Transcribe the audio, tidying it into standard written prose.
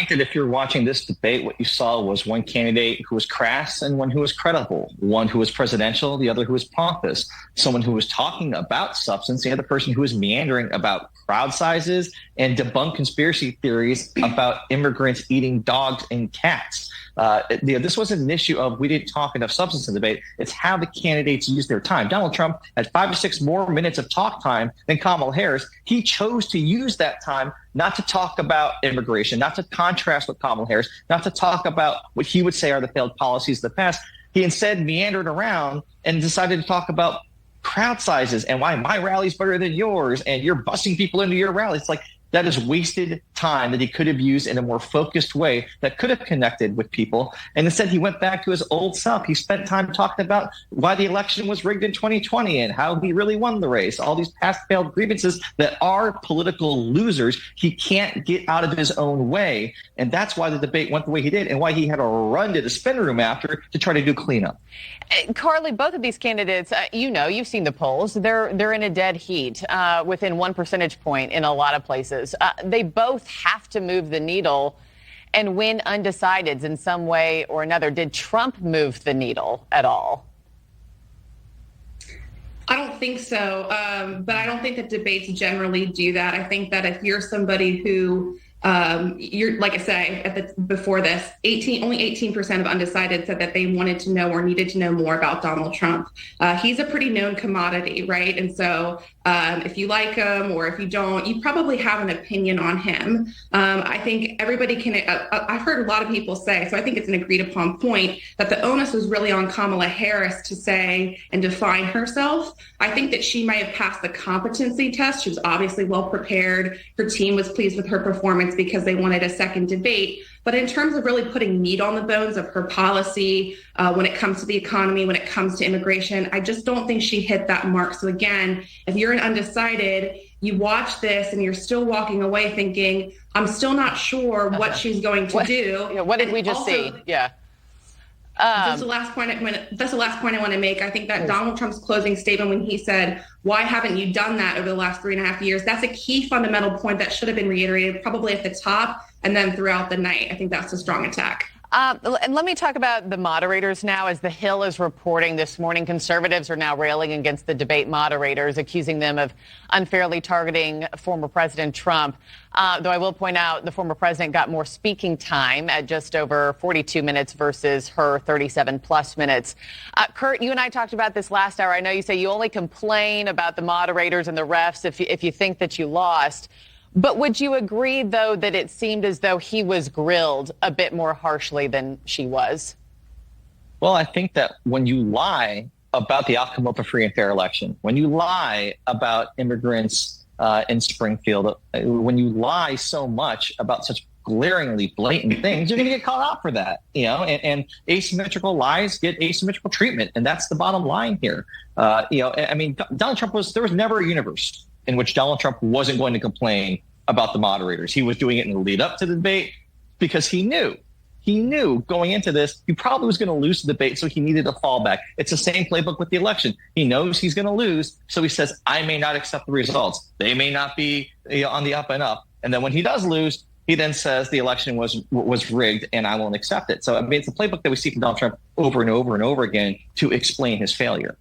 think that if you're watching this debate, what you saw was one candidate who was crass and one who was credible, one who was presidential, the other who was pompous, someone who was talking about substance, the other person who was meandering about crowd sizes and debunk conspiracy theories about immigrants eating dogs and cats. This wasn't an issue of we didn't talk enough substance in the debate. It's how the candidates use their time. Donald Trump had 5 or 6 more minutes of talk time than Kamala Harris. He chose to use that time not to talk about immigration, not to contrast with Kamala Harris, not to talk about what he would say are the failed policies of the past. He instead meandered around and decided to talk about crowd sizes and why my rally's better than yours and you're busing people into your rally. It's like that is wasted time that he could have used in a more focused way that could have connected with people. And instead, he went back to his old self. He spent time talking about why the election was rigged in 2020 and how he really won the race, all these past failed grievances that are political losers. He can't get out of his own way. And that's why the debate went the way he did and why he had to run to the spin room after to try to do cleanup. Carly, both of these candidates, you've seen the polls. They're in a dead heat within 1 percentage point in a lot of places. They both have to move the needle and win undecideds in some way or another. Did Trump move the needle at all? I don't think so, but I don't think that debates generally do that. I think that if you're somebody who you're, like I say, before this, only 18% of undecided said that they wanted to know or needed to know more about Donald Trump. He's a pretty known commodity, right? And so if you like him or if you don't, you probably have an opinion on him. I think everybody can, I've heard a lot of people say, so I think it's an agreed upon point, that the onus was really on Kamala Harris to say and define herself. I think that she might have passed the competency test. She was obviously well prepared. Her team was pleased with her performance because they wanted a second debate. But in terms of really putting meat on the bones of her policy, when it comes to the economy, when it comes to immigration, I just don't think she hit that mark. So again, if you're an undecided, you watch this and you're still walking away thinking, I'm still not sure what she's going to do. Yeah, what did we just see? Yeah. That's the last point I want to make. I think that Donald Trump's closing statement when he said, why haven't you done that over the last 3.5 years? That's a key fundamental point that should have been reiterated probably at the top and then throughout the night. I think that's a strong attack. And let me talk about the moderators now. As The Hill is reporting this morning, conservatives are now railing against the debate moderators, accusing them of unfairly targeting former President Trump. Though I will point out the former president got more speaking time at just over 42 minutes versus her 37 plus minutes. Kurt, you and I talked about this last hour. I know you say you only complain about the moderators and the refs if you think that you lost. But would you agree, though, that it seemed as though he was grilled a bit more harshly than she was? Well, I think that when you lie about the outcome of a free and fair election, when you lie about immigrants in Springfield, when you lie so much about such glaringly blatant things, you're going to get called out for that, and asymmetrical lies get asymmetrical treatment. And that's the bottom line here. I mean, Donald Trump there was never a universe in which Donald Trump wasn't going to complain about the moderators. He was doing it in the lead up to the debate because he knew going into this, he probably was going to lose the debate, so he needed a fallback. It's the same playbook with the election. He knows he's going to lose, so he says, I may not accept the results. They may not be on the up and up. And then when he does lose, he then says the election was rigged and I won't accept it. So I mean, it's a playbook that we see from Donald Trump over and over and over again to explain his failure.